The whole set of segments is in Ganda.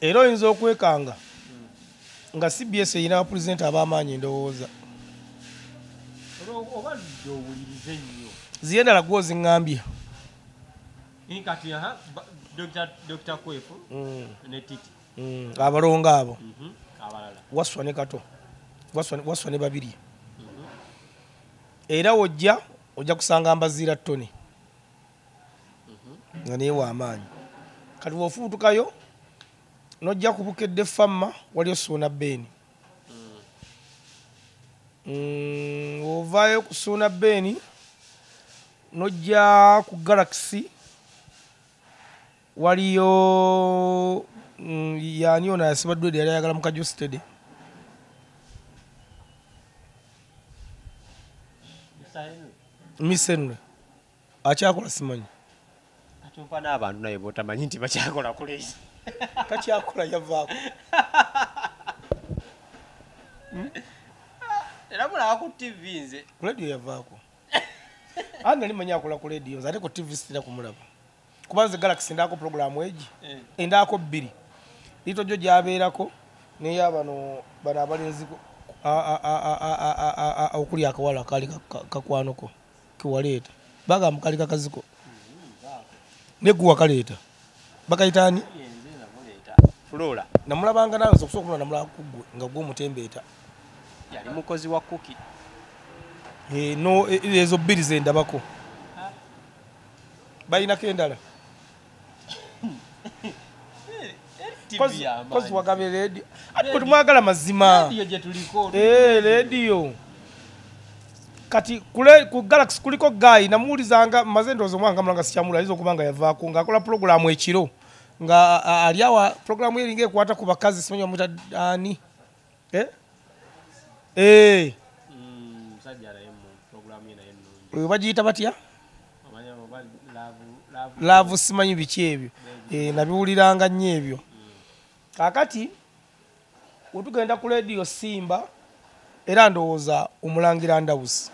era oyinza okwekanga nga CBS erina abapresident ab'amaanyi ndowooza oba owulirize nnyo ziyendala gwo ziŋŋambye kati Dr. Kwefu ne Titi abalongo abo abalala waswa ne kato waswa ne babiri era ojja kusanga mbaziira ttoni nga naye w'amaanyi kati bw'ofubutukayo n'ojja ku Bukedde Famma waliyo Suuna Beeni ovaayo ku Suuna Beeni n'ojja ku Galaxy waliyo yaani ono yasibaddwa yali ayagala Mukajjo Stede Miss Henry akyakola simanyi atumpa n'abantu naye botamanyi nti bakyakola kulezi takyakola yavaako era mulaba ku TV nze ku lediyo yavaako andi nali manyi akola ku lediyo nze ate ku TV sitera kumulaba kuba nze Galaxy ndaako puroguramu egi endaako 2 liito gyo gyabeerako neya bano abalenzi okuli akawala akaali kakwanoko kiwaleeta bagamba kali kakaziko neguwa kaleeta bakayitaani Flora namulabanga nawe okusobola okulaba namulaba kuggwe nga gw'omutembeeta yali mukozi wa kuki no ezo 2 zendabako balinako endala kozi wagabe radio ati tumwagala mazima radio kati ku Galaxy kuliko guy namuulizanga mazendozo mwanga mulanga sikyamula alizo kubanga yavaako ngaakola programu ekiro nga aliawa programu eringa ekwata ku bakazi simanyi bamuita ani bagiyita batya laavu simanyi biki ebyo nabiwuliranga nnyo ebyo kakati wetugenda ku lediyo Simba era ndowooza omulangira Ndawusi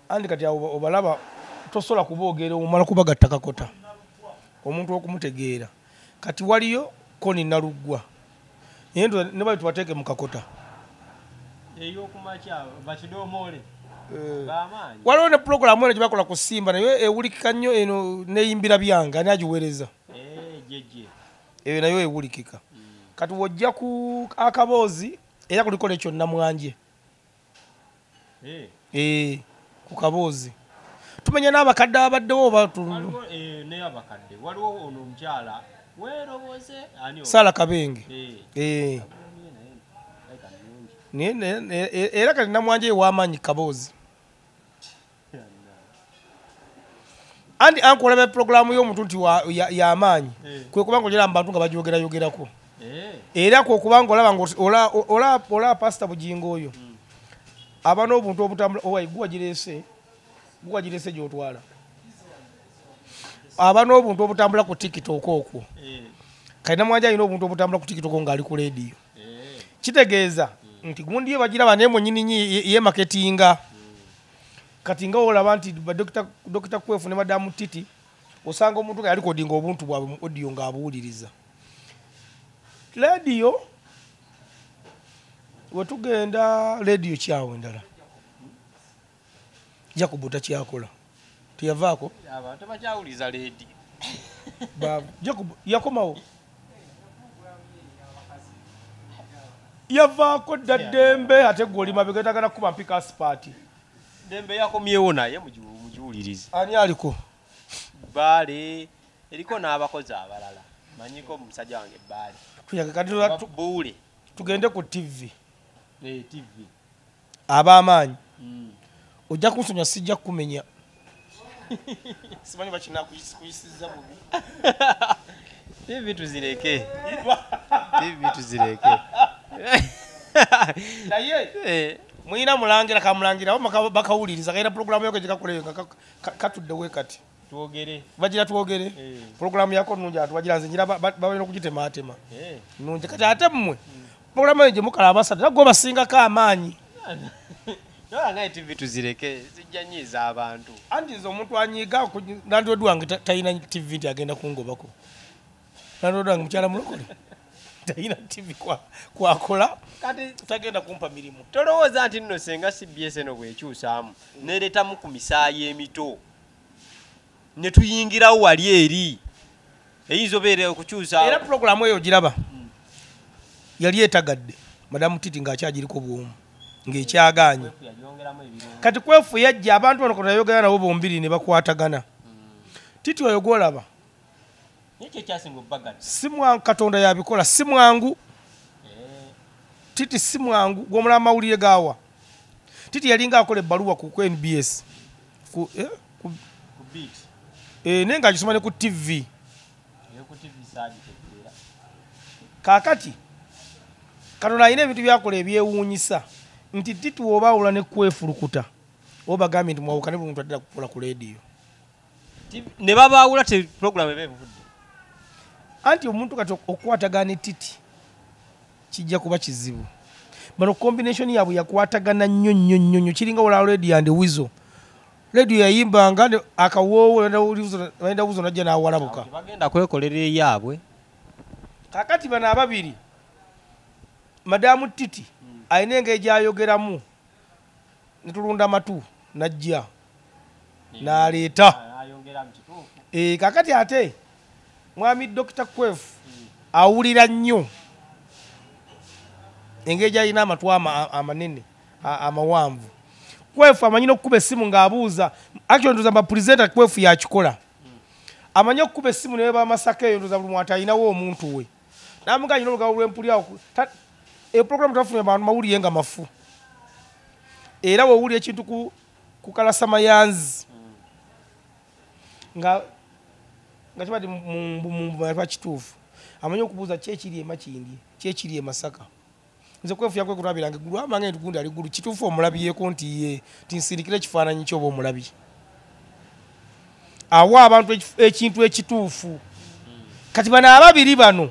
andi kati awo obalaba tosobola kuboogera omala kubagatta kakota omuntu okumutegeera kati waliyo Koni Naluggwa naye ne bali tubateeke mu kakota waliwo ne puroguramu eno gye bakola ku Simba naye ewulikika nnyo eno neyimbira byanga ani agiweereza eyo nayo ewulikika kati wojja ku akaboozi era kuliko nekyo Namwanje ku kaboozi tumenya n'abakadde abaddewo oba Sala Kabenge era kati Namwanje ew'amaanyi kaboozi andi ankolaba puroguramu y'omuntu nti y'amaanyi kwe kubanga olera mu bantu nga bagyogerako era kwe kubanga olaba ola Pasita Bujingo oyo aba n'obuntu obutambula guwa girese gy'otwala aba n'obuntu obutambula ku TikTok okwo kati Namwanje alina obuntu obutambula ku TikTok ng'ali ku lediyo kitegeeza nti gundi ye bagiraba naye mwennyini ye maketinga kati nga olaba nti Dr. Kwefu ne Madamu Titi osanga omuntu nga yalikodinga obuntu bwabwe mu audio ng'abuwuliriza lediyo wetugenda lediyo kyawe endala Jacob takyakola teyavaako abantu bakyawuliza lediyo Jacob yakomawo yavaako dda Dembe ate gwe oli mabega tagana kuba mpika sipaati Dembe yakomyewo naye mugiwulirize ani aliko Baale eriko n'abakozi abalala manyiko omusajja wange Baale Buule tugende ku TV ab'amaanyi ojja kunsonya sijja kumenya simanyi bakinakuyisiza bubi TV tuzireke naye mwina mulangira kamulangira bakawuliriza kaira puroguramu yako gikakoleyo nga katuddewe kati bagira twogere puroguramu yako nungi atubagira nze ngira balina okugitemaatema nungi kati ate mmwe puroguramu eyo gye mukala abasatu nagwe basingako amaanyi Yola ngaye TV tuzireke zijja nyiza abantu. Anti nze omuntu anyiga nandodo wange talina TV nti agenda kungobako. Nandodo wange mukyala mulokole. Talina TV kwakola kati tagenda kumpa mirimu. Tolowooza nti nno senga CBS eno bwekyusaamu nereetamu ku misaayi emito ne tuyingirawo wali eri eyinza obeera okukyusa. Era programu eyo giraba yali etagadde madamu Titi ng'akyagiriko bwomu ng'ekyaganye kati kwefu yajja abantu bano kona yogera nabo bombiri ne bakwatagana. Titi oyo gwolaba si mwangu, Katonda yabikola si mwangu. Titi si mwangu gw'omulaba amawulire gaawa. Titi yalinga akola ebbaluwa ku NBS naye ng'agisoma ne ku TV. Kaakati Katonda alina ebintu byakola ebyewuunyisa nti Titi wobaawula ne kwefulukuta obagambye nti mwawukane buli muntu addira kukola ku leediyo ne babaawula te programu eba evudde. Anti omuntu kati okukwatagana Titi kijja kuba kizibu. Bano combination yaabwe yakwatagana nnyo kiringa wala leediyo and Weasel. Leediyo yayimbanga akawoowo wenda Weasel najja n'awalabuka. Bagenda kwekolera eyaabwe. Kakati bano ababiri madamu Titi alina engeri gy'ayogeramu netulunda amatu najja n'aleeta. Kakati ate mwami Dr. Kwefu awulira nnyo engeri gy'alina amatu amanene amawanvu. Kwefu amanyi n'okukuba essimu ng'abuuza actually ndoza mbapresenta Kwefu yakikola. Amanyi okukuba essimu ne baba Masaka eyo ndoza buli muntu alinawo omuntu we. Namuganya n'olugalo lw'empuli awo programu tafunye abantu mawulire nga mafu. Era wowulira ekintu ku Kalasamayanzi nga kibadde mu kituufu amanyi okubuuza kyekiri Makindi kyekiri e Masaka. Nze Kwefu yakwe kulabiranga eggulu amange ntugundi ali ggulu kituufu omulabyeko nti nsindikira ekifaananyi kyoba omulabi. Awa abantu ekintu ekituufu. Kati bano ababiri bano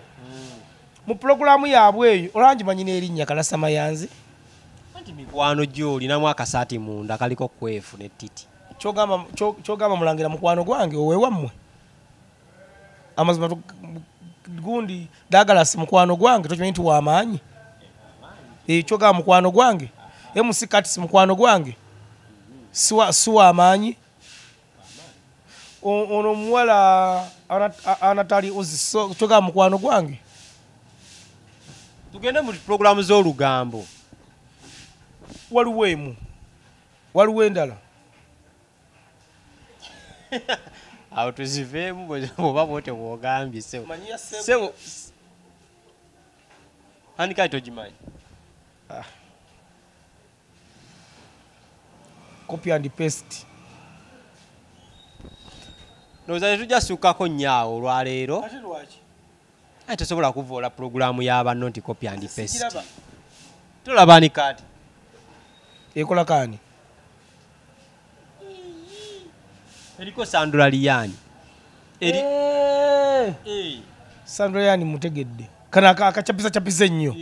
mu programu yaabwe eyo olangimanyi n'erinnya Kalasamayanzi. Anti mikwano gyo olinamu akasaati munda kaliko Kwefu ne Titi. Kyogamba mulangira mukwano gwange owewammwe. Amazima gundi Douglas mukwano gwange tokimanyi nti w'amaanyi. Kyogamba mukwano gwange. MC Kati mukwano gwange. Si w'amaanyi. Ono muwala Anatali Oziso kyogamba mukwano gwange. Tugende mu programu z'olugambo. Waliwo emu. Waliwo endala. Awo tuziveemu bw'oba bw'ote bw'ogambye sebo. Handikayi togimanyi. Copy and paste. Ndowooza tetujja sukkako nnyo olwaleero. Ate lwaki? Ate tosobola kuvoola programu y'abanno nti copy and paste. Tolaba ni kati. Ekola kaani. Eriko Sandra Liyani. Sandra Liyani mutegedde. Kana akachapisa ennyo.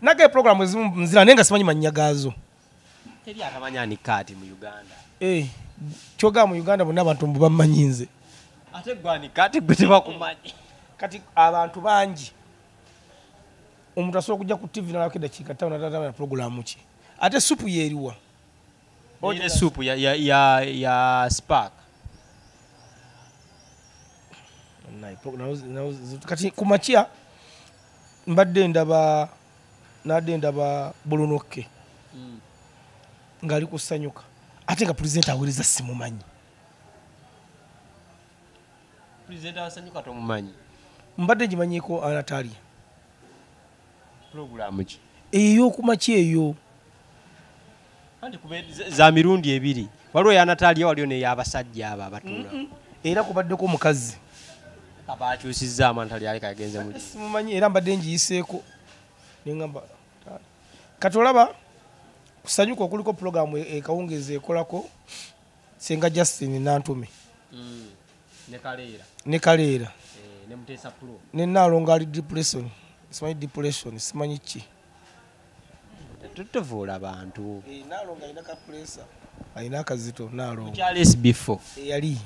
Nage programu ezimu nzira nenga simanyi mannya gaazo. Teri akamanya ni kati mu Uganda. Kyoga mu Uganda bonna abantu mbu bamanyi nze. Ate gwani kati gwe tebakumanyi. Kati abantu bangi. Omuntu asobola kujja ku TV n'alako eddakiika 5 na programu ki. Ate supu yeeriwa. Ile supu ya Spark. Kati kumakya mbadde ndaba Bulunokke. Ngali kusanyuka. Ate nga president awuliriza simumanyi. President asanyuka tomumanyi. Mbadde ngimanyiiko Anatalia. Programu ki? Eyo kumakya eyo. Andi kube za mirundi ebiri. Waliwo ya Natalia waliyo ne y'abasajja aba abatula. Era kubaddeko omukazi. Abakyusizza Natalia aleka yagenze mu. Simumanyi era mbadde ngiyiseeko. Nengamba katolaba kusanyuka okuliko programu ekawungeze ekolako Senga Justin Nantume. Ne Kaleera. Ne Mutesa Pro. Ne Nalonga ali depression. Simanyi depression, simanyi ki. tutuvuula abantu Nalongo alina ka pressure alina akazito Nalongo Charles before yali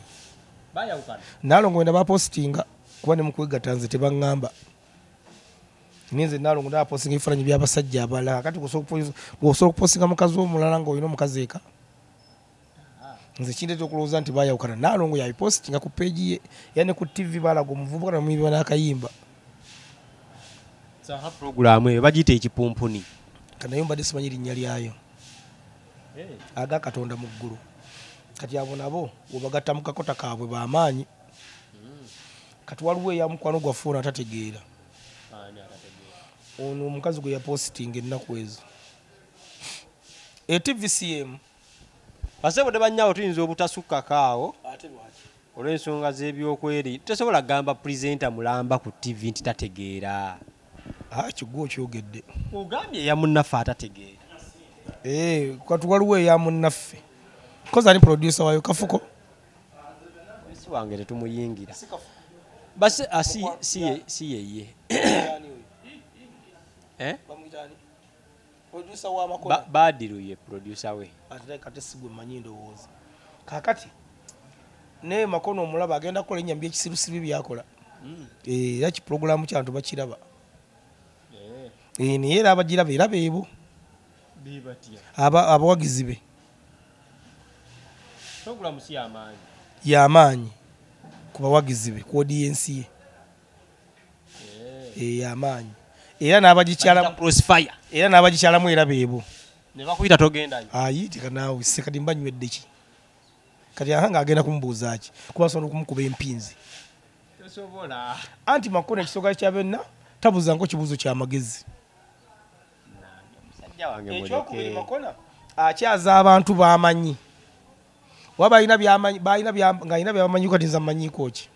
bayawukana Nalongo wenda bapostinga kuba ne mukwegatanze tebaŋŋamba ninze Nalongo ndapostinga ebifaananyi by'abasajja abalala kati osobola okupostinga mukazi omulala ng'olina omukazi eka nze kindeeta okulowooza nti bayawukana Nalongo yabipostinga ku peegi ye era ne ku TV balaga omuvubuka namuyiba n'akayimba saha programu eyo bagiyita ekipumpuni kanayo mbadde simanyi linnya lyayo aga Katonda mu ggulu kati abo nabo webagatta mu kakota kaabwe b'amaanyi kati waliwo eyamukwano gwafuuna atategeera ono omukazi gwe yapositinga ennaku ezo TVCM basebo tebanyawo tuyinza obutasukkako awo olw'ensonga z'ebyokweri tosobola kugamba pulezenta mulamba ku TV nti tategeera kigwo kyogedde ogambye eyamunnaffe atategeera kati waliwo eyamunnaffe kozi ani producer wayo Kafuko si wange tetumuyingira basi si yeye Badiru ye producer we kati sigwe manyi ndowooza kakati ne Makono omulaba agenda kukola ennyambi ekisirusiru byakola era kiprogulamu kyantu bakiraba naye era abagiraba era beebo abawagizi be programu si y'amaanyi ku bawagizi be ku audience ye y'amaanyi era n'abagikyalamu era beebo ne bakuyita togendayo ayitika naawe sekati mbanywedde ki kati ahanga agenda kumubuuza ki kuba asobola okumukuba empinzi tosobola anti Makono ekisooka kya byonna tabuzanko kibuuzo ky'amagezi ekyokubiri Makono akyaza abantu b'amanyi waba alina by'amanyi nga alina by'amanyi kati nze amanyiiko ki